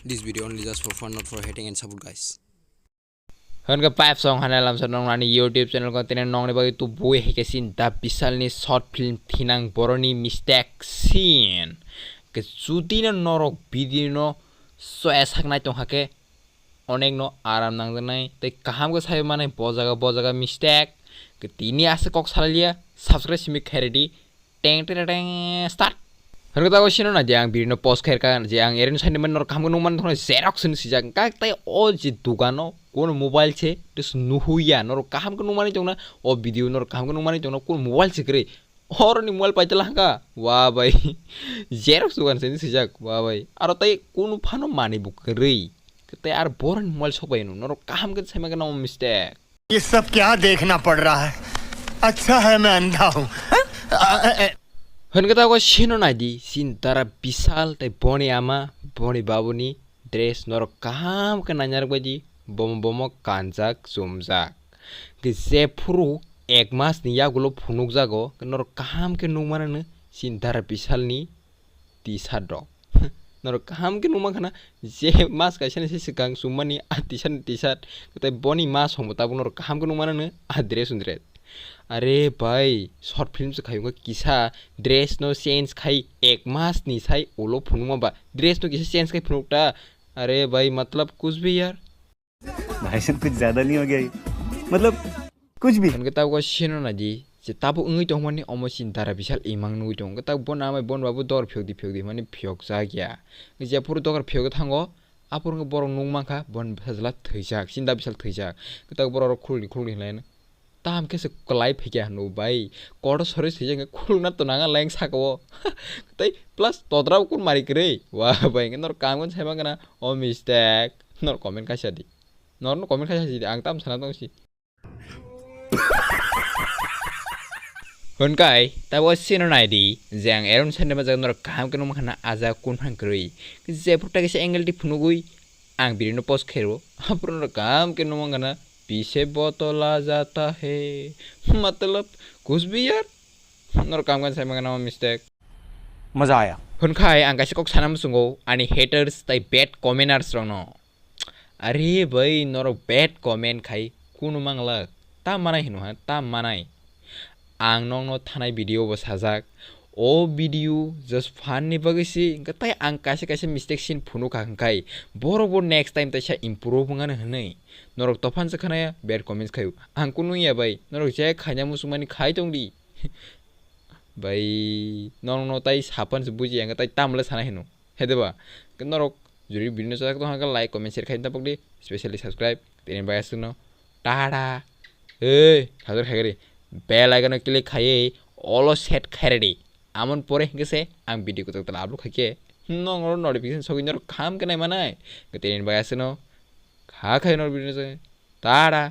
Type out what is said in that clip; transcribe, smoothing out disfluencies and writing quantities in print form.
This video only just for fun, not for hating and support, guys. Hanga pipe song hanalam sa Nongni YouTube channel ko tinan Nongni bagi tu buih hekesin da bisal ni short film Thinang Boro ni mistake scene ke sudi na norok video no so esak nai tong hake onek no aram nang nai te kaham ko sai manai bojaga mistake ke tini ase kok salia subscribe simi kheredi teng start Hanga ta ko sino na jang video no post kher kan jang erin sai man nor kaham ko man thon xerox ni sijak ka tai o ji dugano কোন mobile ছে টিস নুহুইয়া নর কাহাম কে নুমানি জংনা ও video নর কাহাম কে নুমানি জংনা কোন mobile ছে করে और नि mobile पाइतला हंगा वाह भाई जेरक्स दुकान से सिजाक वाह भाई आरो तै कोन फानो मानि बुकरै तै आर बोर मोबाइल सबायनु नर काहाम के सेमा के नाम मिस्टेक ये सब क्या देखना पड़ रहा है अच्छा है मैं अंधा हूं हनगता को सिनो नादि सिन तारा विशाल तै बनि आमा बनि बाबुनि ड्रेस नर काहाम के नान्यार बादि बम कानजाक जुमजाक के जेफुरु एक मास नि यागुलो फुनुक जागो नर काहाम के नुमाननो सिन्धारा बिसालनि टी-शर्ट दं नर काहाम के नुमा खाना जे मास गायसन से सिगां सुमानि आ टी-शर्ट तै बनि मास हमता नर काहाम के नुमाननो आ ड्रेस अरे भाई शॉर्ट फिल्म से खायुंगा किसा ड्रेस नो चेंज खाई एक मास नि साई ओलो फुनुमा बा ड्रेस नो किसा चेंज खाई फुनुकटा अरे भाई मतलब कुछ भी यार भाई साहब कुछ ज्यादा नहीं हो गया मतलब कुछ भी kan kata ko sino na ji je tabu ngi tong mani omo sin dara bisal imang nui tong kata bon amai bon babu dor phiok di mani phiok ja gya je puru dor phiok thango apur ngi borong nung mangkha bon phajla thijak sin da bisal thijak kata borok khulni lain tam ke se klai phikya no bai kor sore thijak khulna to nanga leng sako tai plus todra kun mari kre wa bai nor kam gon sema kana o mistake nor comment ka sadi nor no comment ka sadi ang tam sana tong si Honkai, tawo sino na di, jang eron sende majag nor kaham ke numkhana aja kun phang krui. Je phukta ke se angle di phunugui, ang birino post khero, apur nor kaham ke numkhana पीछे बोतला जाता है मतलब कुछ भी यार नर काम kan saya mengenal mistake मजा आया Honkai ang kasi kok sanam sungo ani haters tai bad commenters rono अरे भाई नर bad comment khai kunu mangla ta manai hinu ha ta manai ang nong no thanai video bo sajak o video just fun ni bagisi gatai ang kaise mistake sin phunu khangkai boro next time ta sa improve ngane hnai norok tofan se khanaya bad comments khayu ang kunu ya bai norok je khanya musumani khai tongdi bai nong no tai sapan se buji ang tai tamle sana hinu hedeba norok juri video sa to hanga like comment share khai ta pokdi especially subscribe tenen bai asuno tada hazar khagari bell icon click khai all set kharedi amon pore hingese ang video ko tak upload khake nong notification soginor kham ke nai manai tenen bai asuno kha khai nor video se tada